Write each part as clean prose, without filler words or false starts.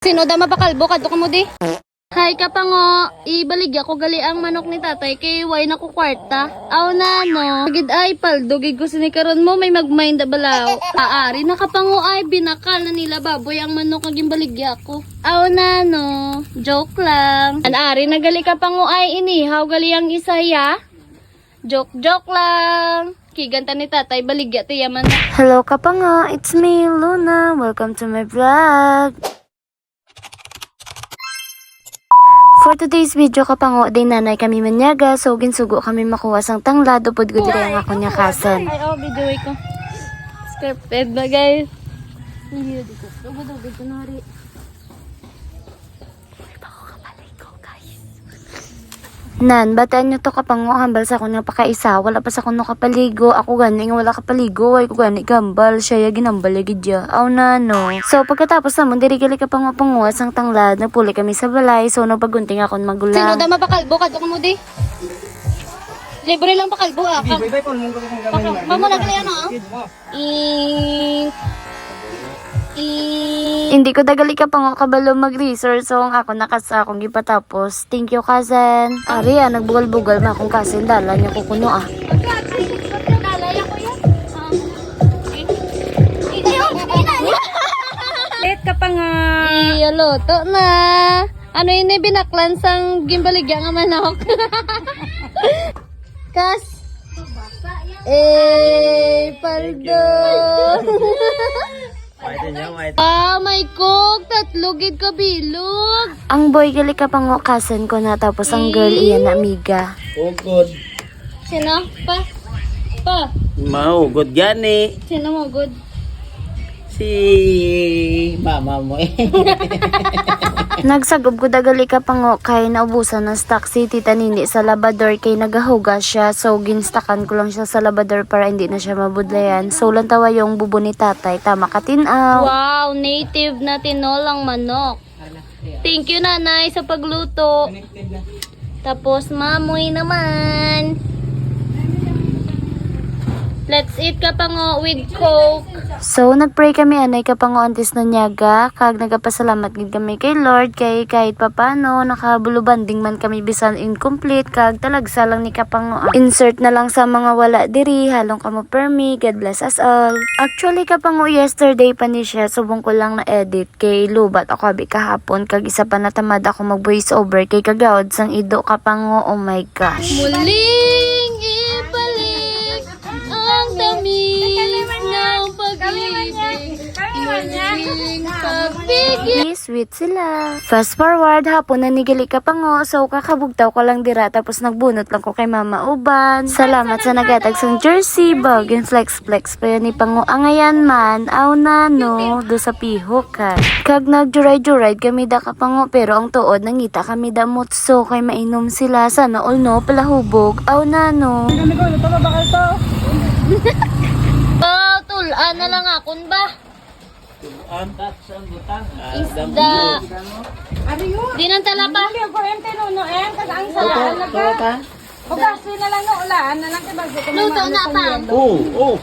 Sino da mapakalbo kadto mo di? Hay kapango, ibalig ako gali ang manok ni tatay kay way na ko kwarta. Aw na no. Gid ay paldo gid ko sini karon mo may magmind da balaw. Aari na kapango ay binakal na nila baboy ang manok ang gimbaligya ko. Aw na no. Joke lang. Ari na gali kapango ay inihaw gali ang isaya. Joke lang. Kiganta ni tatay baligya ti yaman. Hello kapango, it's me Luna. Welcome to my vlog. For today's video kapango, day nanay kami manyaga, so ginsugo kami makuha sang tanglad, upod ko dire ang ako niya kasan. Ay, video ko. Scripted ba guys? Hindi ko. Dugod ko na rin. Nan, bataan nyo to kapango, hambal sa ako nga pakaisa, wala pa sa kuno kapaligo, ako gani nga wala kapaligo, ay ko gani gambal, siya ya ginambal lagi dya, aw na no. So pagkatapos naman, dirigali kapango panguwas ang tanglad, nagpuli kami sa balay, so nagpagunting akong magulang. Sino da mapakalbo kadto mo di? Libre lang pakalbo ah. Mamo na gali ano? Hindi ko dagali ka pang kabalo mag-research, so ang ako nakasa akong gipatapos. Thank you cousin. Ari nagbugal-bugal ma akong cousin, dala niya ko kuno ah. Let ka pa nga. Iyaloto na. Ano yun binaklan sang gimbaligya nga manok? Kas. Paldo. May cook. Tatlo gid ka bilog. Ang boy gali ka pang cousin ko na, tapos ang girl iyan na amiga. Oh, good. Sino? Pa? Mahugod gani. Sino mo good? Si mama mo eh. Nagsagob ko dagali ka pang kay naubusan ng stock si Tita Nini sa labador kay nagahugas siya, so ginstakan ko lang siya sa labador para hindi na siya mabudlayan. So lantawa yung bubo ni tatay, tama katinaw. Wow, native na tinolang manok. Thank you nanay sa pagluto. Tapos mamoy naman. Let's eat kapango with coke. So nagpray kami anay kapango antes na nyaga, kag nagapasalamat gid kami kay Lord kay kahit papano nakabulubanding man kami bisan incomplete, kag talagsa lang ni kapango insert na lang sa mga wala diri, halong kamo permi, God bless us all. Actually kapango yesterday pa ni siya, subong ko lang na edit kay lubat ako abi kahapon, kag isa pa natamad ako mag voice over kay kagawad sang ido kapango. Oh my gosh. Muling ibalik ang tamis ng pag-ibig. Muling pagbigay. Sweet sila. Fast forward, hapon na nigali ka pango, so kakabugtaw ko lang dira, tapos nagbunot lang ko kay Mama Uban. Salamat sa nagatag sang jersey, bagin flex pa yan ni pango. Angayan man, aw na no, do sa piho ka. Kag nagjuray-juray kami da ka pango, pero ang tuod nangita kami da mutso kay mainom sila, sana all no, palahubog, aw na no. Tulaan na lang akon ba? Isda. Di nang tala pa. Luto na pa. Oh.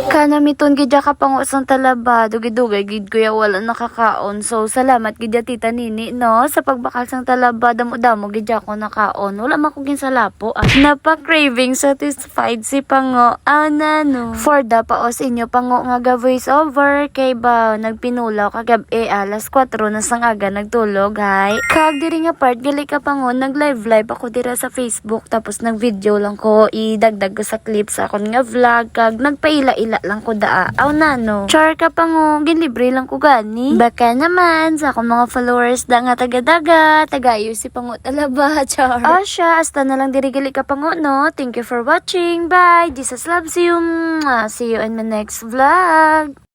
Kana miton gidya ka pang usang talaba, dugay-dugay gid kuya wala nakakaon. So salamat gidya Tita Nini no sa pagbakal sang talaba, damo-damo gidya ko nakaon. Wala man ko ginsalapo. Napa-craving satisfied si pango. Ana no. For the paos inyo pango nga ga voice over kay ba nagpinulaw kagabi alas 4 na sang aga nagtulog hay. Kag diri nga part gali ka pango nag-live ako dira sa Facebook, tapos nag-video lang ko, idagdag ko sa clips akon nga vlog, kag nagpaila lang ko daa. Aw nano. Char ka pango, ginlibre lang ko gani. Baka naman sa akong mga followers da nga taga-daga, tagayo si pango talaba, char. Asya, hasta na lang dirigali ka pango no. Thank you for watching. Bye. Jesus loves you. See you in my next vlog.